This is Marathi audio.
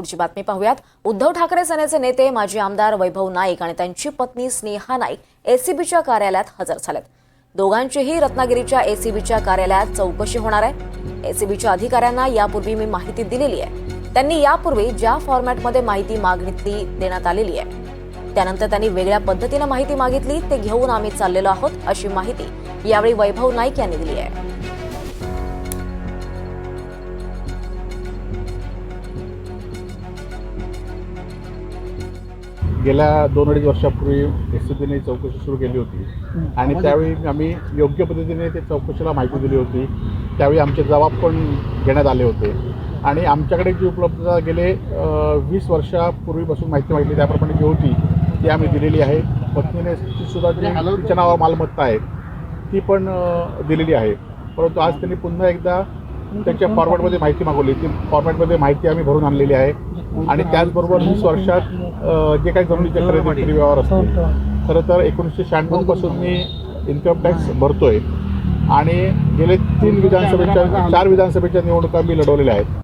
पुढची बातमी पाहूयात। उद्धव ठाकरे सेनेचे नेते माजी आमदार वैभव नाईक आणि त्यांची पत्नी स्नेहा नाईक एसीबीच्या कार्यालयात हजर झालेत। दोघांचीही रत्नागिरीच्या एसीबीच्या कार्यालयात चौकशी होणार आहे। एसीबीच्या अधिकाऱ्यांना यापूर्वी मी माहिती दिलेली आहे। त्यांनी यापूर्वी ज्या फॉर्मॅटमध्ये माहिती मागितली देण्यात आलेली आहे, त्यानंतर त्यांनी वेगळ्या पद्धतीने माहिती मागितली, ते घेऊन आम्ही चाललेलो आहोत, अशी माहिती यावेळी वैभव नाईक यांनी दिली आहे। गेल्या 2-2.5 वर्षापूर्वी एसीबीने चौकशी सुरू केली होती आणि त्यावेळी आम्ही योग्य पद्धतीने ते चौकशीला माहिती दिली होती। त्यावेळी आमचे जबाब पण घेण्यात आले होते आणि आमच्याकडे जी उपलब्धता गेले 20 वर्षापूर्वीपासून माहिती मागितली त्याप्रमाणे जी होती ती आम्ही दिलेली आहे। पत्नीने सुद्धा जी तिच्या नावावर मालमत्ता आहे ती पण दिलेली आहे, परंतु आज त्यांनी पुन्हा एकदा त्याच्या फॉर्मॅटमध्ये माहिती मागवली। ती फॉर्मॅटमध्ये माहिती आम्ही भरून आणलेली आहे आणि त्याचबरोबर 20 वर्षात जे काही जमिनीचे खरेदी विक्री व्यवहार असतील, खरं तर 1996 पासून मी इन्कम टॅक्स भरतोय आणि गेले 4 विधानसभेच्या निवडणुका मी लढवलेल्या आहेत।